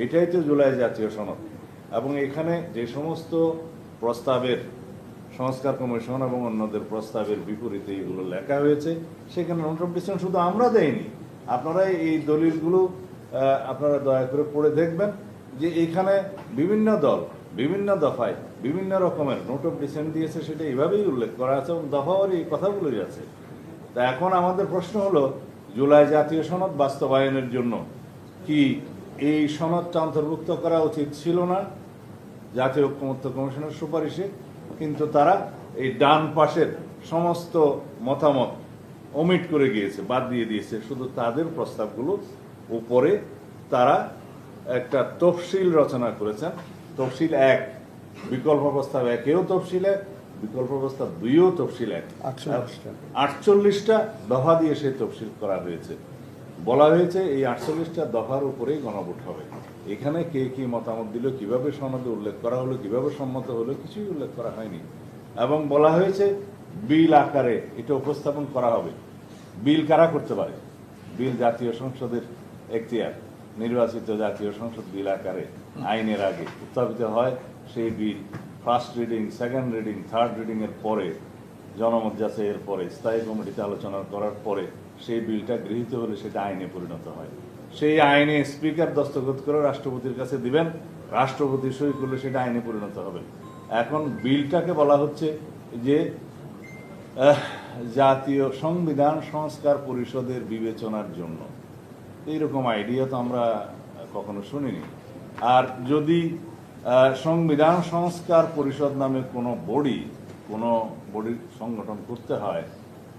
এটাই তো জুলাই জাতীয় সনদ। এবং এখানে যে সমস্ত প্রস্তাবের সংস্কার কমিশন এবং অন্যদের প্রস্তাবের বিপরীতে এগুলো লেখা হয়েছে, সেখানে নোট অফ ডিসেন্ট শুধু আমরা দেইনি, আপনারা এই দলিলগুলো আপনারা দয়া করে পড়ে দেখবেন যে এখানে বিভিন্ন দল বিভিন্ন দফায় বিভিন্ন রকমের নোট অফ ডিসেন্ট দিয়েছে, সেটা এইভাবেই উল্লেখ করা আছে এবং দফাওয়ারি এই কথাগুলোই আছে। তা এখন আমাদের প্রশ্ন হলো, জুলাই জাতীয় সনদ বাস্তবায়নের জন্য কি এই সনদটা অন্তর্ভুক্ত করা উচিত ছিল না জাতীয় ঐক্যমত্য কমিশনের সুপারিশে? কিন্তু তারা এই ডান পাশের সমস্ত মতামত ওমিট করে গিয়েছে, বাদ দিয়ে দিয়েছে, শুধু তাদের প্রস্তাবগুলো উপরে তারা একটা তফসিল রচনা করেছেন। তফসিল 1, বিকল্প প্রস্তাব 1-এও তফসিল 1, বিকল্প প্রস্তাব 2-এও তফসিল 1, 48টা দফা দিয়ে সেই তফসিল করা হয়েছে। বলা হয়েছে এই 48টা দফার উপরেই গণভোট হবে। এখানে কে কি মতামত দিল, কিভাবে সনদে উল্লেখ করা হলো, কিভাবে সম্মত হলো, কিছুই উল্লেখ করা হয়নি। এবং বলা হয়েছে বিল আকারে এটা উপস্থাপন করা হবে। বিল কারা করতে পারে? বিল জাতীয় সংসদের এখতিয়ার, নির্বাচিত জাতীয় সংসদ বিল আকারে আইনের আগে উত্থাপিত হয়। সেই bill first reading, second reading, third reading এর পরে, জনমত যাচাইয়ের পরে, স্থায়ী কমিটিতে আলোচনা করার পরে সেই বিলটা গৃহীত হলে সেটা আইনে পরিণত হয়। সেই আইনে স্পিকার দস্তখত করে রাষ্ট্রপতির কাছে দিবেন, রাষ্ট্রপতি সই করলে সেটা আইনে পরিণত হবে। এখন বিলটাকে বলা হচ্ছে যে জাতীয় সংবিধান সংস্কার পরিষদের বিবেচনার জন্য। এইরকম আইডিয়া তো আমরা কখনো শুনিনি। আর যদি সংবিধান সংস্কার পরিষদ নামে কোনো বডির সংগঠন করতে হয়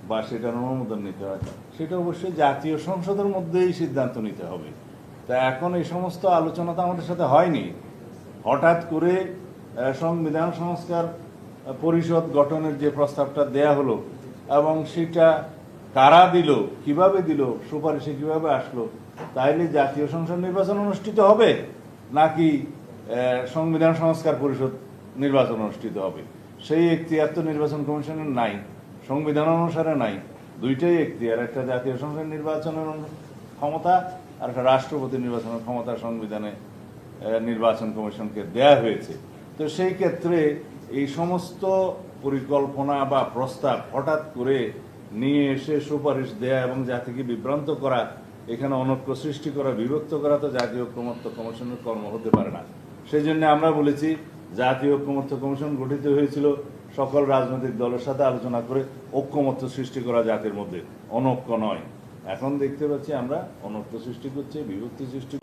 বা সেটার অনুমোদন নিতে হয়, সেটা অবশ্যই জাতীয় সংসদের মধ্যেই সিদ্ধান্ত নিতে হবে। তা এখন এই সমস্ত আলোচনা তো আমাদের সাথে হয়নি। হঠাৎ করে সংবিধান সংস্কার পরিষদ গঠনের যে প্রস্তাবটা দেয়া হলো এবং সেটা কারা দিল, কিভাবে দিল, সুপারিশে কিভাবে আসলো, তাইলে জাতীয় সংসদ নির্বাচন অনুষ্ঠিত হবে নাকি সংবিধান সংস্কার পরিষদ নির্বাচন অনুষ্ঠিত হবে? সেই এখতিয়ার তো নির্বাচন কমিশনের নাই, সংবিধান অনুসারে নাই। দুইটাই এখতিয়ার, একটা জাতীয় সংসদ নির্বাচনের ক্ষমতা আর একটা রাষ্ট্রপতি নির্বাচনের ক্ষমতা সংবিধানে নির্বাচন কমিশনকে দেয়া হয়েছে। তো সেই ক্ষেত্রে এই সমস্ত পরিকল্পনা বা প্রস্তাব হঠাৎ করে নিয়ে এসে সুপারিশ দেয়া এবং জাতিকে বিভ্রান্ত করা, এখানে অনৈক্য সৃষ্টি করা, বিভক্ত করা তো জাতীয় ঐক্যমত্য কমিশনের কর্ম হতে পারে না। সেই জন্য আমরা বলেছি জাতীয় ঐক্যমত্য কমিশন গঠিত হয়েছিল সকল রাজনৈতিক দলের সাথে আলোচনা করে ঐক্যমত্য সৃষ্টি করা জাতির মধ্যে, অনৈক্য নয়। এখন দেখতে পাচ্ছি আমরা অনৈক্য সৃষ্টি করছি, বিভক্তি সৃষ্টি